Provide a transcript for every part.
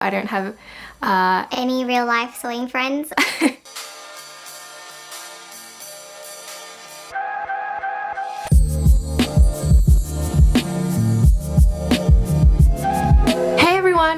I don't have any real life sewing friends.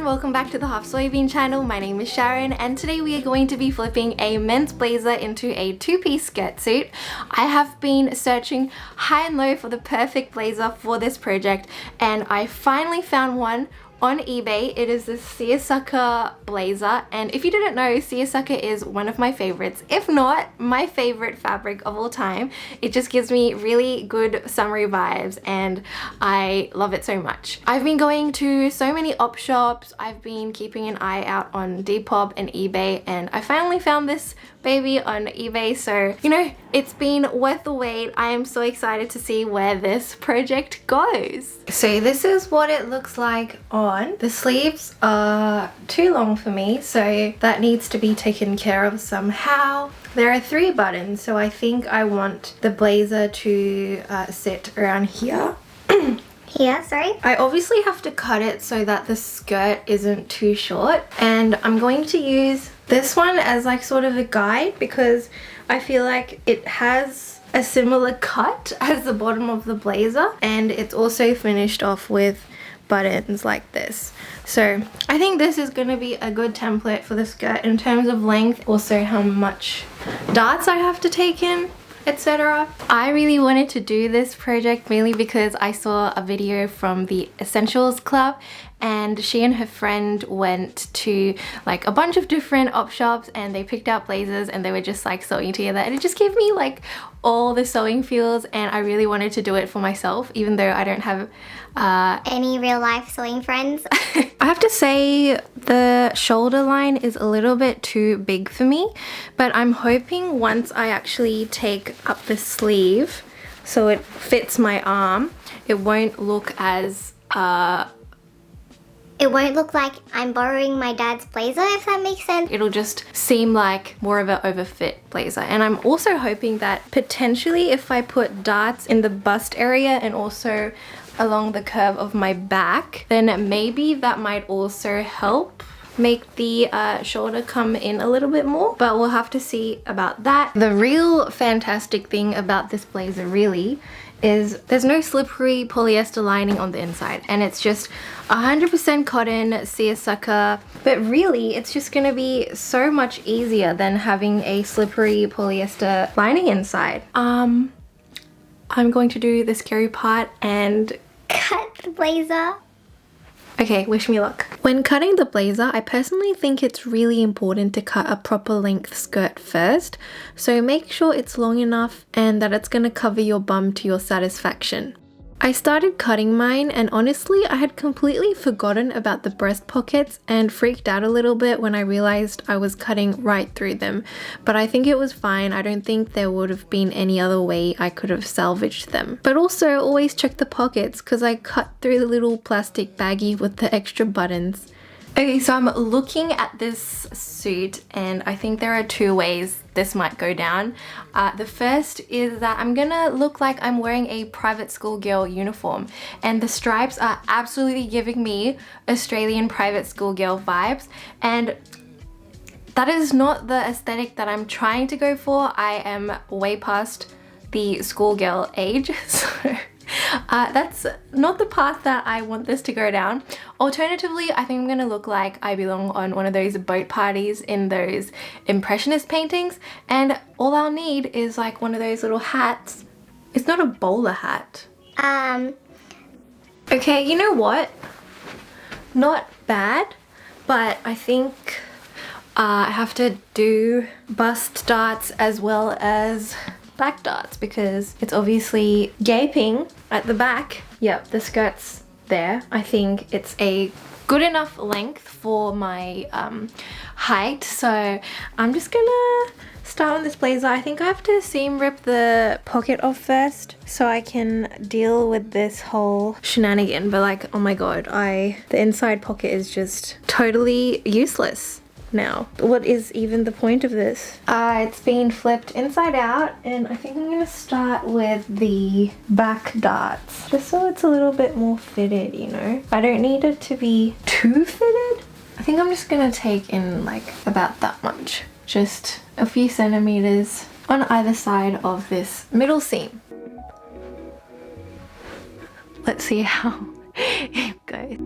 Welcome back to the Half Soybean channel. My name is Sharon and today we are going to be flipping a men's blazer into a two-piece skirt suit. I have been searching high and low for the perfect blazer for this project and I finally found one on eBay. It is the seersucker blazer, and if you didn't know, seersucker is one of my favorites, if not my favorite fabric of all time. It just gives me really good summery vibes and I love it so much. I've been going to so many op shops, I've been keeping an eye out on Depop and eBay, and I finally found this baby on eBay, so you know, it's been worth the wait. I am so excited to see where this project goes. So this is what it looks like on. The sleeves are too long for me, so that needs to be taken care of somehow. There are 3 buttons, so I think I want the blazer to sit around here. Here, sorry. I obviously have to cut it so that the skirt isn't too short, and I'm going to use this one as like sort of a guide because I feel like it has a similar cut as the bottom of the blazer, and it's also finished off with buttons like this. So I think this is going to be a good template for the skirt in terms of length, also how much darts I have to take in, etc. I really wanted to do this project mainly because I saw a video from the Essentials Club and she and her friend went to like a bunch of different op shops and they picked out blazers and they were just like sewing together, and it just gave me like all the sewing feels, and I really wanted to do it for myself even though I don't have any real life sewing friends. I have to say the shoulder line is a little bit too big for me, but I'm hoping once I actually take up the sleeve so it fits my arm, it won't look as it won't look like I'm borrowing my dad's blazer, if that makes sense. It'll just seem like more of an overfit blazer. And I'm also hoping that potentially if I put darts in the bust area and also along the curve of my back, then maybe that might also help make the shoulder come in a little bit more, but we'll have to see about that. The real fantastic thing about this blazer really is there's no slippery polyester lining on the inside, and it's just 100% cotton seersucker, but really it's just gonna be so much easier than having a slippery polyester lining inside. I'm going to do the scary part and cut the blazer. Okay, wish me luck. When cutting the blazer, I personally think it's really important to cut a proper length skirt first, so make sure it's long enough and that it's going to cover your bum to your satisfaction. I started cutting mine and honestly I had completely forgotten about the breast pockets and freaked out a little bit when I realized I was cutting right through them, but I think it was fine. I don't think there would have been any other way I could have salvaged them. But also always check the pockets because I cut through the little plastic baggie with the extra buttons. Okay, so I'm looking at this suit and I think there are 2 ways this might go down. The first is that I'm gonna look like I'm wearing a private school girl uniform, and the stripes are absolutely giving me Australian private school girl vibes, and that is not the aesthetic that I'm trying to go for. I am way past the schoolgirl age, so that's not the path that I want this to go down. Alternatively, I think I'm gonna look like I belong on one of those boat parties in those impressionist paintings, and all I'll need is like one of those little hats. It's not a bowler hat. Okay, you know what? Not bad, but I think I have to do bust darts as well as back darts because it's obviously gaping at the back. Yep, the skirt's there. I think it's a good enough length for my height, so I'm just gonna start on this blazer. I think I have to seam rip the pocket off first so I can deal with this whole shenanigan, but like, oh my god, the inside pocket is just totally useless now. What is even the point of this? It's been flipped inside out, and I think I'm gonna start with the back darts just so it's a little bit more fitted, you know. I don't need it to be too fitted. I think I'm just gonna take in like about that much, just a few centimeters on either side of this middle seam. Let's see how it goes.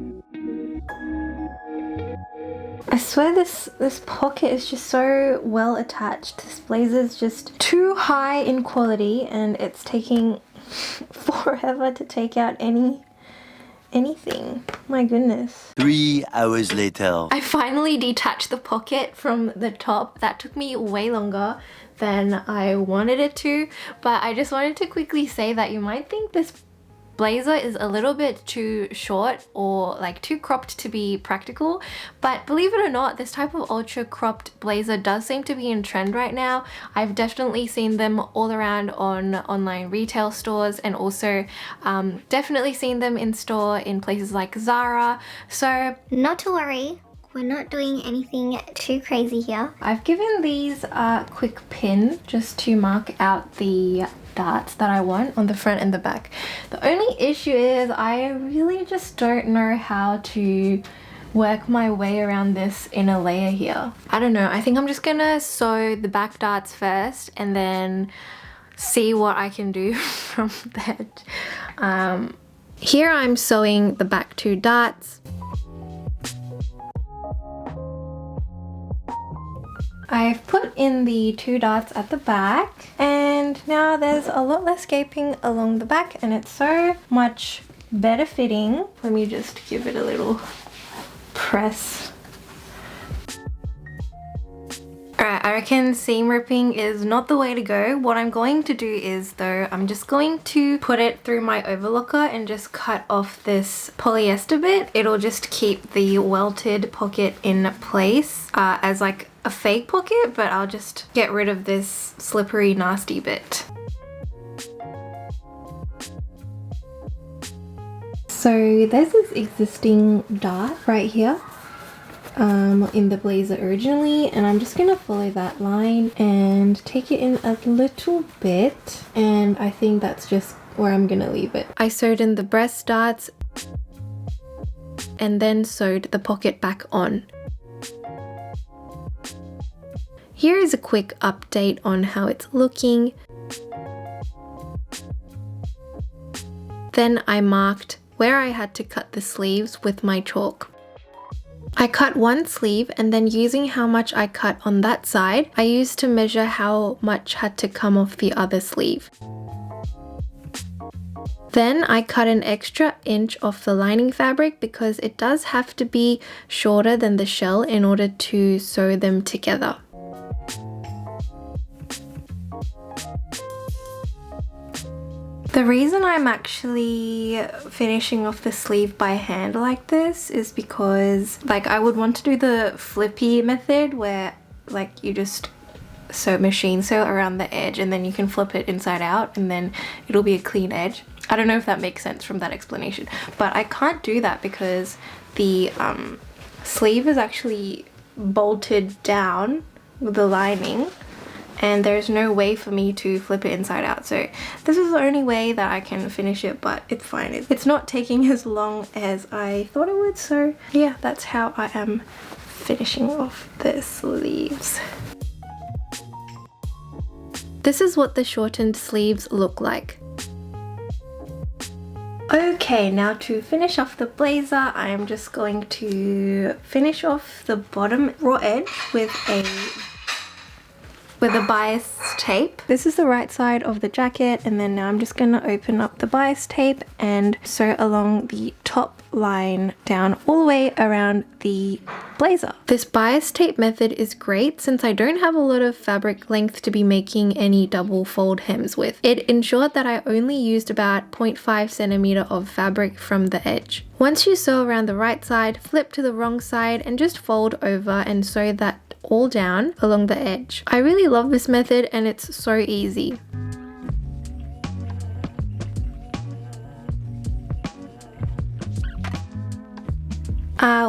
I swear this pocket is just so well attached. This blazer is just too high in quality and it's taking forever to take out anything. My goodness. 3 hours later. I finally detached the pocket from the top. That took me way longer than I wanted it to, but I just wanted to quickly say that you might think this blazer is a little bit too short or like too cropped to be practical, but believe it or not, this type of ultra cropped blazer does seem to be in trend right now. I've definitely seen them all around on online retail stores, and also definitely seen them in store in places like Zara. So Not to worry, we're not doing anything too crazy here. I've given these a quick pin just to mark out the darts that I want on the front and the back. The only issue is I really just don't know how to work my way around this inner layer here. I don't know, I think I'm just gonna sew the back darts first and then see what I can do from that. Here I'm sewing the back 2 darts. I've put in the 2 darts at the back, and now there's a lot less gaping along the back and it's so much better fitting. Let me just give it a little press. Alright, I reckon seam ripping is not the way to go. What I'm going to do is though, I'm just going to put it through my overlocker and just cut off this polyester bit. It'll just keep the welted pocket in place as like a fake pocket, but I'll just get rid of this slippery nasty bit. So there's this existing dart right here in the blazer originally, and I'm just gonna follow that line and take it in a little bit, and I think that's just where I'm gonna leave it. I sewed in the breast darts and then sewed the pocket back on. Here is a quick update on how it's looking. Then I marked where I had to cut the sleeves with my chalk. I cut one sleeve, and then using how much I cut on that side, I used to measure how much had to come off the other sleeve. Then I cut an extra inch off the lining fabric because it does have to be shorter than the shell in order to sew them together. The reason I'm actually finishing off the sleeve by hand like this is because like I would want to do the flippy method where like you just machine sew around the edge and then you can flip it inside out and then it'll be a clean edge. I don't know if that makes sense from that explanation, but I can't do that because the sleeve is actually bolted down with the lining, and there's no way for me to flip it inside out. So this is the only way that I can finish it, but it's fine. It's not taking as long as I thought it would. So yeah, that's how I am finishing off the sleeves. This is what the shortened sleeves look like. Okay, now to finish off the blazer, I am just going to finish off the bottom raw edge with a bias tape. This is the right side of the jacket, and then now I'm just going to open up the bias tape and sew along the top line down all the way around the blazer. This bias tape method is great since I don't have a lot of fabric length to be making any double fold hems with. It ensured that I only used about 0.5 centimeter of fabric from the edge. Once you sew around the right side, flip to the wrong side and just fold over and sew that all down along the edge. I really love this method and it's so easy.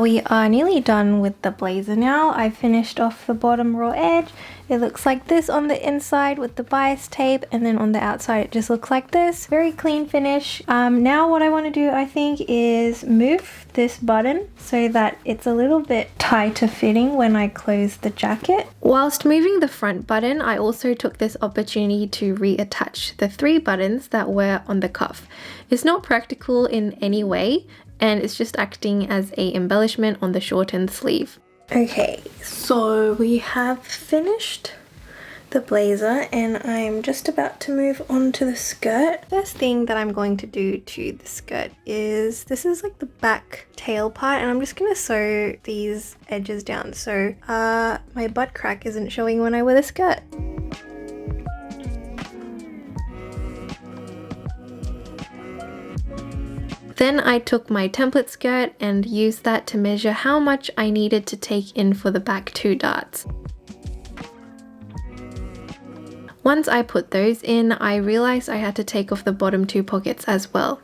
We are nearly done with the blazer now. I finished off the bottom raw edge. It looks like this on the inside with the bias tape, and then on the outside it just looks like this. Very clean finish. Now what I want to do, I think, is move this button so that it's a little bit tighter fitting when I close the jacket. Whilst moving the front button, I also took this opportunity to reattach the 3 buttons that were on the cuff. It's not practical in any way, and it's just acting as a embellishment on the shortened sleeve. Okay, so we have finished the blazer and I'm just about to move on to the skirt. First thing that I'm going to do to the skirt is, this is like the back tail part, and I'm just gonna sew these edges down so my butt crack isn't showing when I wear the skirt. Then I took my template skirt and used that to measure how much I needed to take in for the back 2 darts. Once I put those in, I realized I had to take off the bottom 2 pockets as well.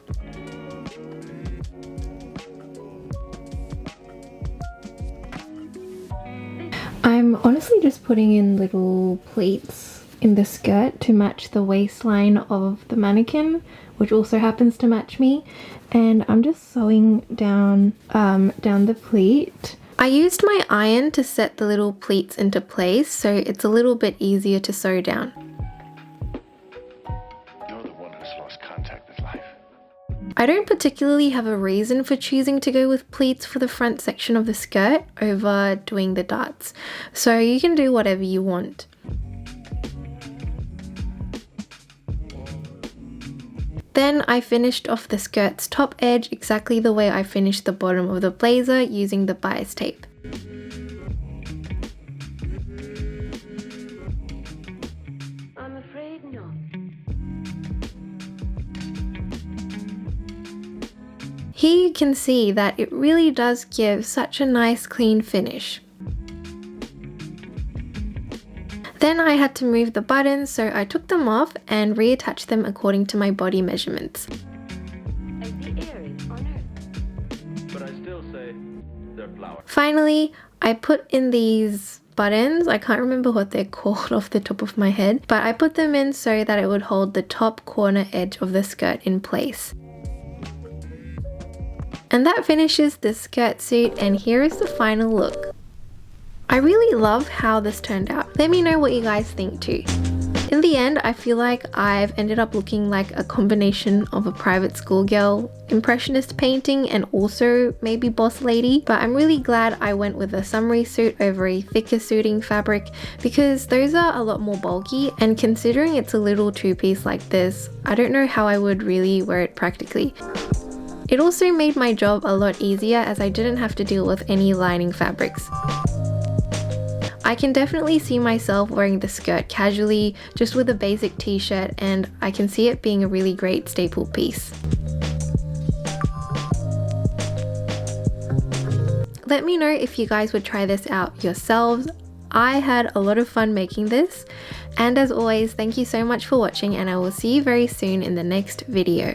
I'm honestly just putting in little pleats in the skirt to match the waistline of the mannequin, which also happens to match me, and I'm just sewing down the pleat. I used my iron to set the little pleats into place so it's a little bit easier to sew down. You're the one who's lost contact with life. I don't particularly have a reason for choosing to go with pleats for the front section of the skirt over doing the darts, so you can do whatever you want. Then I finished off the skirt's top edge exactly the way I finished the bottom of the blazer using the bias tape. I'm afraid not. Here you can see that it really does give such a nice clean finish. Then I had to move the buttons, so I took them off and reattached them according to my body measurements. Like the earrings on Earth. But I still say they're flowers. Finally, I put in these buttons. I can't remember what they're called off the top of my head, but I put them in so that it would hold the top corner edge of the skirt in place. And that finishes the skirt suit, and here is the final look. I really love how this turned out. Let me know what you guys think too. In the end, I feel like I've ended up looking like a combination of a private school girl, impressionist painting, and also maybe boss lady, but I'm really glad I went with a summery suit over a thicker suiting fabric because those are a lot more bulky, and considering it's a little 2-piece like this, I don't know how I would really wear it practically. It also made my job a lot easier as I didn't have to deal with any lining fabrics. I can definitely see myself wearing the skirt casually, just with a basic t-shirt, and I can see it being a really great staple piece. Let me know if you guys would try this out yourselves. I had a lot of fun making this, and as always, thank you so much for watching, and I will see you very soon in the next video.